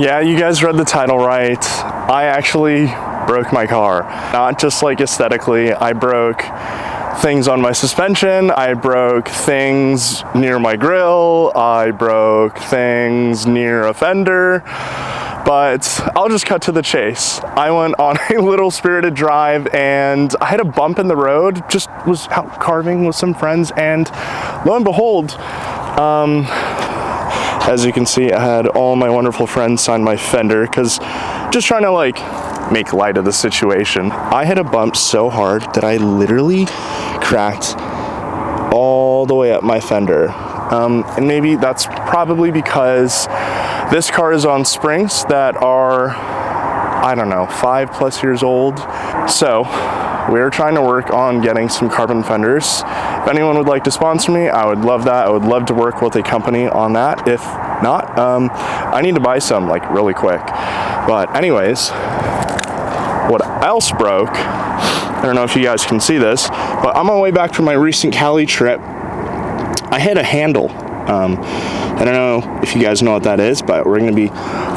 Yeah, you guys read the title right. I actually broke my car. Not just like aesthetically, I broke things on my suspension, I broke things near my grill, I broke things near a fender, but I'll just cut to the chase. I went on a little spirited drive and I had a bump in the road, just was out carving with some friends, and lo and behold, as you can see, I had all my wonderful friends sign my fender, because just trying to like make light of the situation. I hit a bump so hard that I literally cracked all the way up my fender. And maybe that's probably because this car is on springs that are, I don't know, 5+ years old. So we're trying to work on getting some carbon fenders. If anyone would like to sponsor me, I would love that. I would love to work with a company on that. If not, I need to buy some like really quick. But anyways, what else broke, I don't know if you guys can see this, but on my way back from my recent Cali trip, I hit a handle. I don't know if you guys know what that is, but we're going to be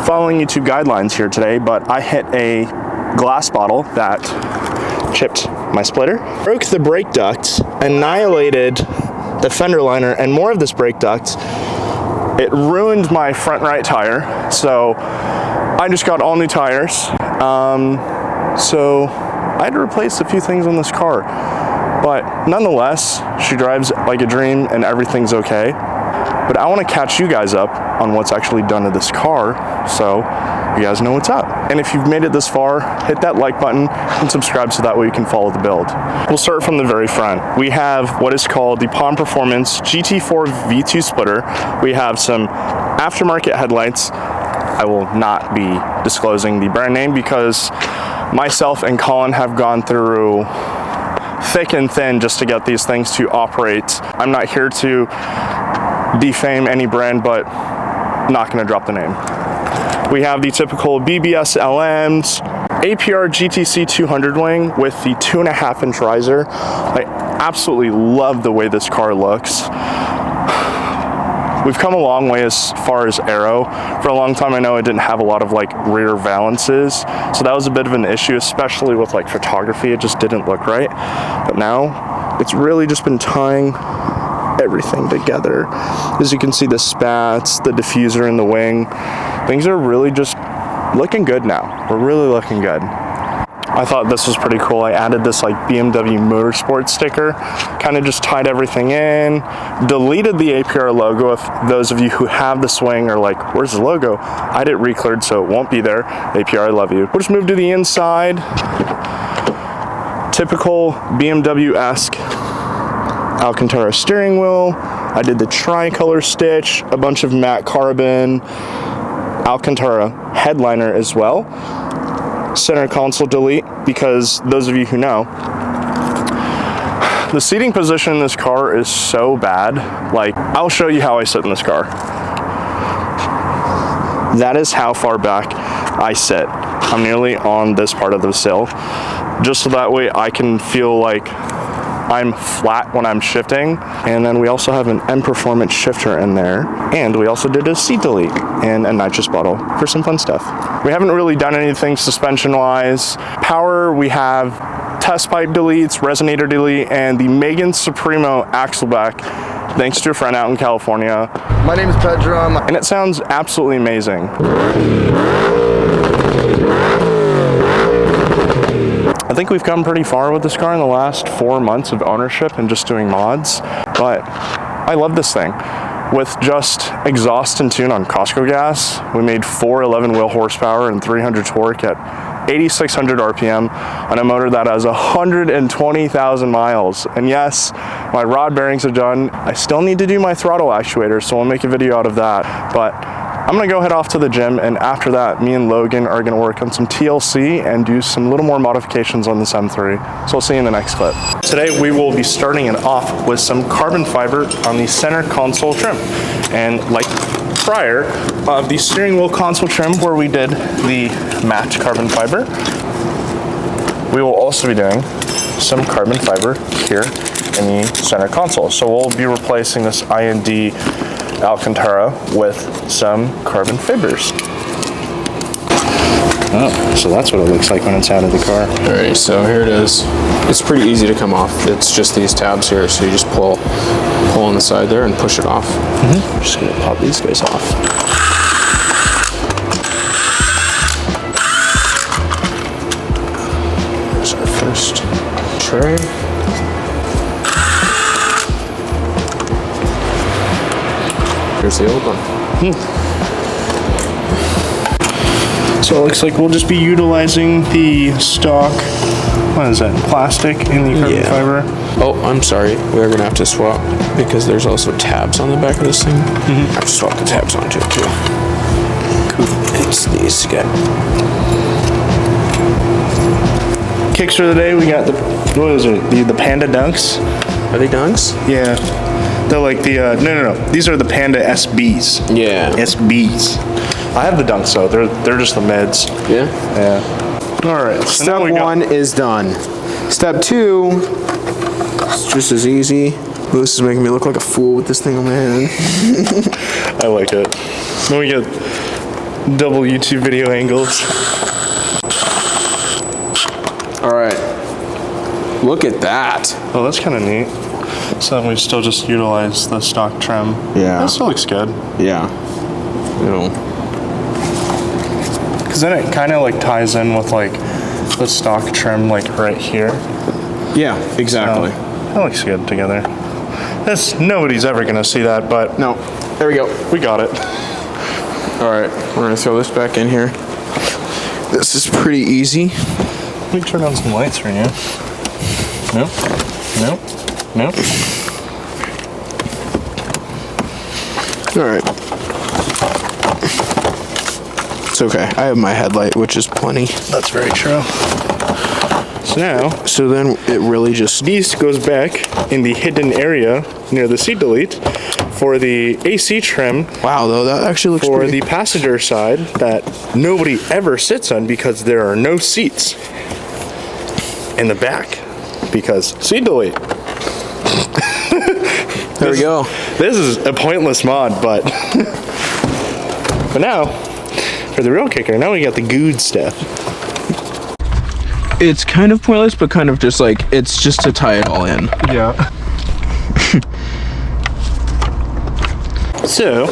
following YouTube guidelines here today. But I hit a glass bottle that chipped my splitter, broke the brake duct, annihilated the fender liner and more of this brake duct. It ruined my front right tire, so I just got all new tires. So I had to replace a few things on this car, but nonetheless, she drives like a dream and everything's okay. But I want to catch you guys up on what's actually done to this car, so you guys know what's up. And if you've made it this far, hit that like button and subscribe so that way you can follow the build. We'll start from the very front. We have what is called the Palm Performance GT4 V2 splitter. We have some aftermarket headlights. I will not be disclosing the brand name because myself and Colin have gone through thick and thin just to get these things to operate. I'm not here to defame any brand, but not going to drop the name. We have the typical BBS LMs, APR GTC 200 wing with the 2.5-inch riser. I absolutely love the way this car looks. We've come a long way as far as aero. For a long time, I know it didn't have a lot of like rear valances, so that was a bit of an issue, especially with like photography. It just didn't look right. But now it's really just been tying everything together. As you can see, the spats, the diffuser in the wing, things are really just looking good now. We're really looking good. I thought this was pretty cool. I added this like BMW Motorsport sticker, kind of just tied everything in, deleted the APR logo. If those of you who have the swing are like, where's the logo? I had it recleared, so it won't be there. APR, I love you. We'll just move to the inside. Typical BMW-esque Alcantara steering wheel. I did the tricolor stitch, a bunch of matte carbon, Alcantara headliner as well. Center console delete, because those of you who know, the seating position in this car is so bad. Like, I'll show you how I sit in this car. That is how far back I sit. I'm nearly on this part of the sill, just so that way I can feel like I'm flat when I'm shifting. And then we also have an M Performance shifter in there. And we also did a seat delete and a nitrous bottle for some fun stuff. We haven't really done anything suspension-wise. Power, we have test pipe deletes, resonator delete, and the Megan Supremo axle back, thanks to a friend out in California. My name is Pedro. And it sounds absolutely amazing. I think we've come pretty far with this car in the last 4 months of ownership and just doing mods, but I love this thing. With just exhaust and tune on Costco gas, we made 411 wheel horsepower and 300 torque at 8,600 RPM on a motor that has 120,000 miles. And yes, my rod bearings are done. I still need to do my throttle actuator, so I'll make a video out of that. But I'm gonna go head off to the gym, and after that, me and Logan are gonna work on some TLC and do some little more modifications on this M3. So I'll see you in the next clip. Today, we will be starting it off with some carbon fiber on the center console trim. And like prior of the steering wheel console trim where we did the matte carbon fiber, we will also be doing some carbon fiber here in the center console. So we'll be replacing this IND Alcantara with some carbon fibers. Oh, so that's what it looks like when it's out of the car. All right, so here it is. It's pretty easy to come off. It's just these tabs here, so you just pull on the side there and push it off. I'm just gonna pop these guys off. There's our first tray. Here's the old one. So it looks like we'll just be utilizing the stock, what is that, plastic in the carbon fiber. Oh, I'm sorry. We're gonna have to swap because there's also tabs on the back of this thing. I have to swap the tabs onto it too. Cool. It's these again. Kicks for the day, we got the, what is it, the Panda Dunks? Are they Dunks? Yeah. They're like the, no. These are the Panda SBs. Yeah. SBs. I have the Dunks though, they're just the mids. Yeah? Yeah. All right. So Step one is done. Step two, it's just as easy. Lewis is making me look like a fool with this thing on my hand. I like it. Then we get double YouTube video angles. All right. Look at that. Oh, that's kind of neat. So then we still just utilize the stock trim. Yeah. That still looks good. Yeah. You know. Because then it kind of like ties in with like the stock trim like right here. Yeah, exactly. That looks good together. Nobody's ever gonna see that, but No. There we go. we got it. All right. We're going to throw this back in here. This is pretty easy. Let me turn on some lights for you. Nope. Nope. Nope. All right. It's okay. I have my headlight, which is plenty. That's very true. So now, So then it really just... this goes back in the hidden area near the seat delete for the AC trim Wow, though, that actually looks for pretty... the passenger side that nobody ever sits on because there are no seats in the back because seat delete. There we go. This is a pointless mod, but but now for the real kicker, now we got the good stuff. It's kind of pointless, but kind of just like, it's just to tie it all in. Yeah. So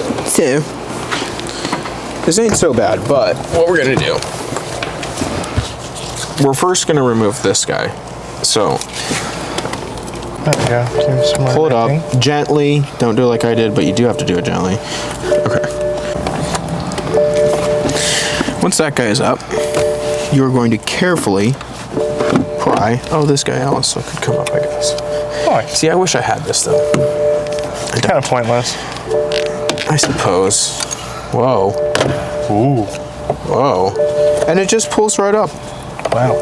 this ain't so bad, but what we're gonna do, we're first gonna remove this guy. So there we go. pull it up gently. Don't do it like I did, but you do have to do it gently. Okay. Once that guy is up, you're going to carefully pry. Oh, this guy also could come up, I guess. Oh, See, I wish I had this though. kind of pointless. I suppose. Whoa. Ooh. Whoa. And it just pulls right up. Wow.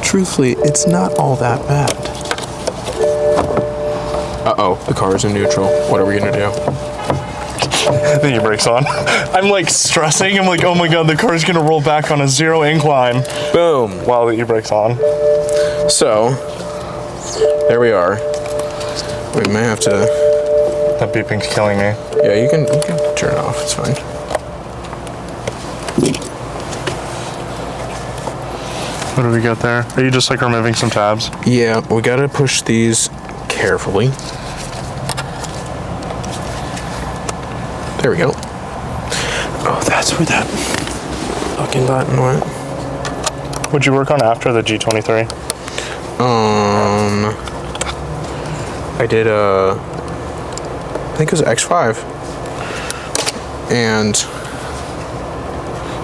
Truthfully, it's not all that bad. Uh-oh, the car is in neutral. What are we gonna do? The e-brake's on. I'm like stressing. I'm like, oh my god, the car's gonna roll back on a 0 incline Boom. while the e-brake's on. So, there we are. We may have to... That beeping's killing me. Yeah, you can turn it off. It's fine. What do we got there? Are you just like removing some tabs? Yeah, we gotta push these carefully. There we go. Oh, that's where that fucking button went. What'd you work on after the G23? I did I think it was X5. And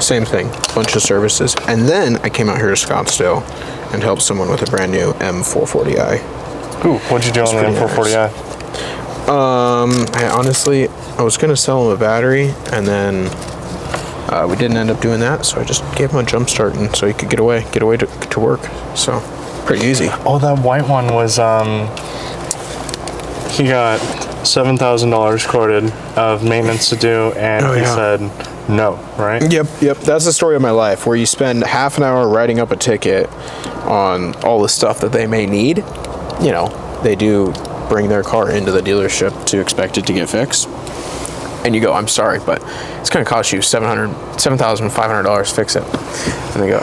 same thing, bunch of services. And then I came out here to Scottsdale and helped someone with a brand new M440i. Ooh, what'd you do on the M440i? I was gonna sell him a battery, and then we didn't end up doing that, so I just gave him a jump start, and so he could get away to work. So pretty easy. Oh, that white one was he got $7,000 quoted of maintenance to do, and he said no, right? Yep. That's the story of my life, where you spend half an hour writing up a ticket on all the stuff that they may need. You know, they do bring their car into the dealership to expect it to get fixed. and you go, I'm sorry, but it's going to cost you $7,500 to fix it. And they go,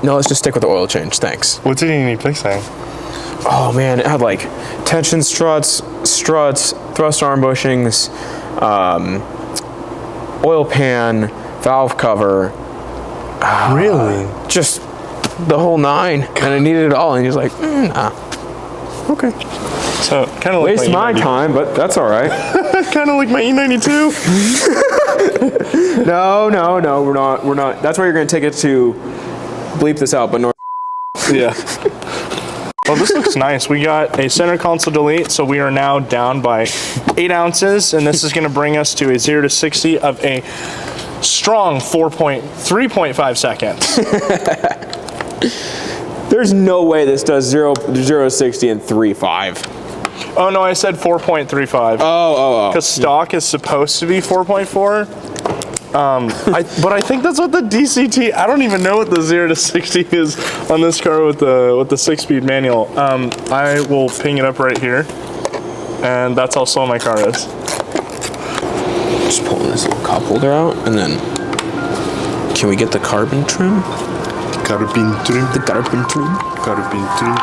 no, let's just stick with the oil change. Thanks. What did you need fixing? Oh man, it had like tension struts, thrust arm bushings, oil pan, valve cover. Really? Just the whole nine. And I needed it all. And he's like, nah. Okay. So kind of like Waste my time, but that's all right. Kind of like my E92. No, we're not. That's why you're going to take it to bleep this out, but North. Yeah. Well, this looks nice. We got a center console delete, so we are now down by 8 ounces, and this is going to bring us to a 0 to 60 of a strong 3.5 seconds. There's no way this does 0 to 60 in 3.5. Oh no, I said 4.35. Oh. Because stock is supposed to be 4.4. But I think that's what the DCT. I don't even know what the 0 to 60 is on this car with the 6-speed manual. I will ping it up right here, and that's how slow my car is. Just pulling this little cup holder out, and then can we get the carbon trim? Carbon trim. The carbon trim. Carbon trim.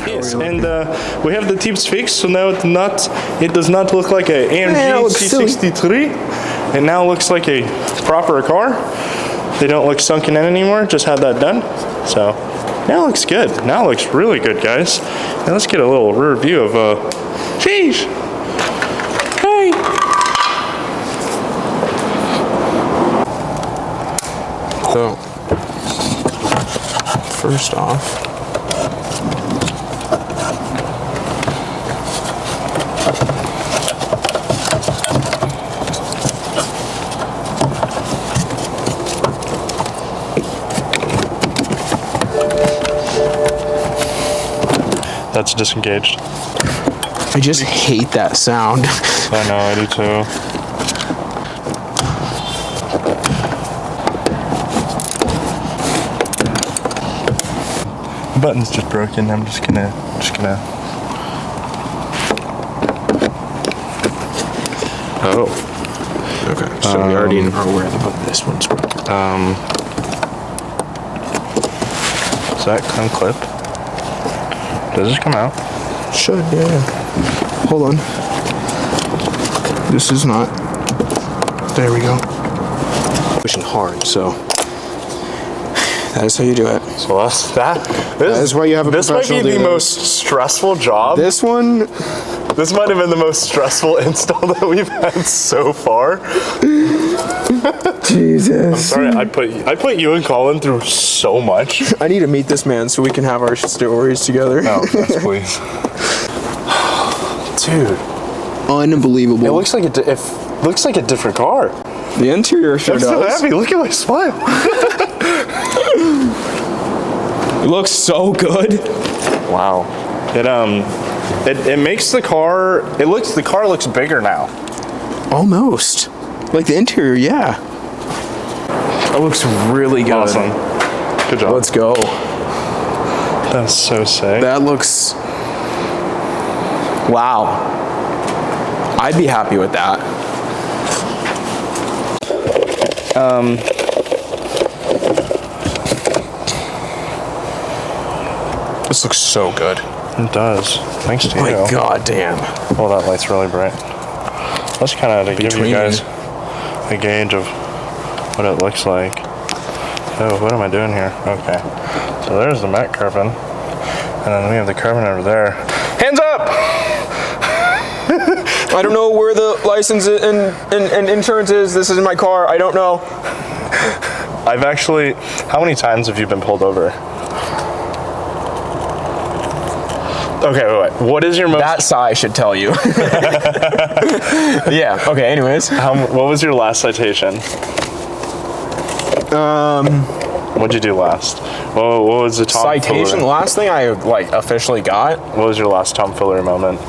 There we go. And we have the tips fixed, so now it does not look like a AMG C63. It now looks like a proper car. They don't look sunken in anymore. Just had that done. So now it looks good. Now it looks really good, guys. Now let's get a little rear view of sheesh. Hey. So first off, That's disengaged. I just hate that sound. I know, I do too. Button's just broken. I'm just gonna. Oh. Okay. So we already are aware that this one's broken. Does that unclip? Does this come out? Should, yeah. Hold on. This is not. There we go. Pushing hard, so that is how you do it. So that's that. That is why you have a This might professional be the do most this. stressful job. This one. This might have been the most stressful install that we've had so far. Jesus. I'm sorry, I put you and Colin through so much. I need to meet this man so we can have our stories together. Oh, yes, please. Dude, Unbelievable. it looks like it looks like a different car. The interior sure I'm does. so happy. Look at my smile. It looks so good. Wow. It makes the car. The car looks bigger now. Almost. Like the interior, yeah. It looks really good. Awesome. Good job. Let's go. That's so sick. That looks. Wow. I'd be happy with that. This looks so good. It does. Thanks to My you. god damn. Oh, that light's really bright. Let's kind of give you guys a gauge of what it looks like. Oh, what am I doing here? Okay. So there's the Mac carbon. And then we have the carbon over there. Hands up! I don't know where the license and insurance is. This isn't my car. I don't know. I've actually, how many times have you been pulled over? Okay, wait. What is your most? That sigh should tell you. Yeah. Okay. Anyways. What was your last citation? What'd you do last? What was the tomfoolery? Citation. The last thing I officially got. What was your last tomfoolery moment?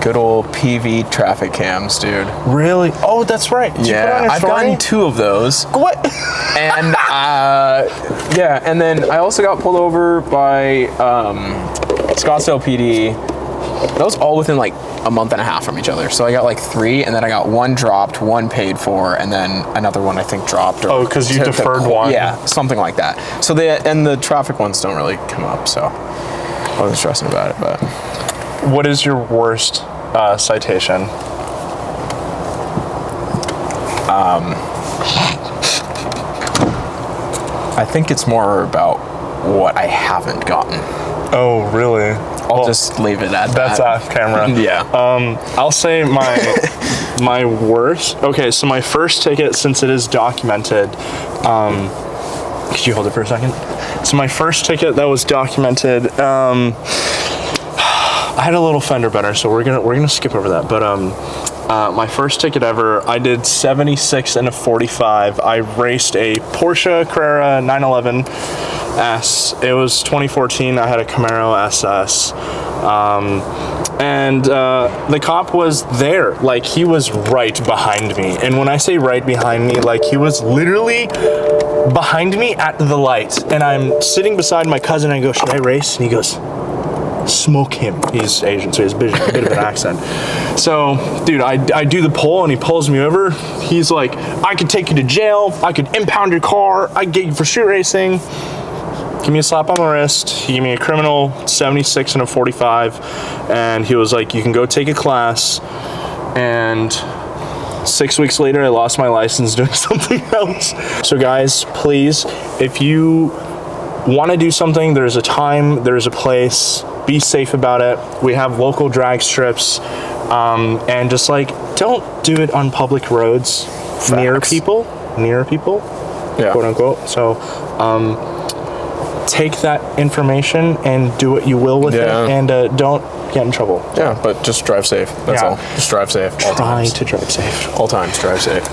Good old PV traffic cams, dude. Really? Oh, that's right. Did you put it on your I've story? gotten 2 of those. What? And yeah, and then I also got pulled over by Scottsdale PD. That was all within like a month and a half from each other. So I got like 3, and then I got 1 dropped, 1 paid for, and then another one I think dropped. Oh, because you deferred one. Yeah, something like that. So the traffic ones don't really come up. So I wasn't stressing about it. But What is your worst citation? I think it's more about what I haven't gotten. Oh, really? I'll just leave it at That's that. off camera. Yeah. I'll say my worst. Okay, so my first ticket, since it is documented, could you hold it for a second? So my first ticket that was documented, I had a little fender bender, so we're gonna skip over that. But my first ticket ever, I did 76 and a 45. I raced a Porsche Carrera 911 S. It was 2014. I had a Camaro SS. And the cop was there, like he was right behind me. And when I say right behind me, like he was literally behind me at the light. And I'm sitting beside my cousin, and I go, should I race? And he goes, smoke him. He's Asian, so he has a bit of an accent. So, dude, I do the pull, and he pulls me over. He's like, I could take you to jail. I could impound your car. I'd get you for street racing. Give me a slap on the wrist. He gave me a criminal 76 and a 45, and he was like, you can go take a class. And 6 weeks later, I lost my license doing something else. So guys, please, if you want to do something, there's a time, there's a place. Be safe about it. We have local drag strips, and just like, don't do it on public roads. Facts. near people, Yeah. quote unquote. So, take that information and do what you will with it, and don't get in trouble. Yeah, but just drive safe. That's Yeah. all. Just drive safe. All Try times. to drive safe. All times, drive safe.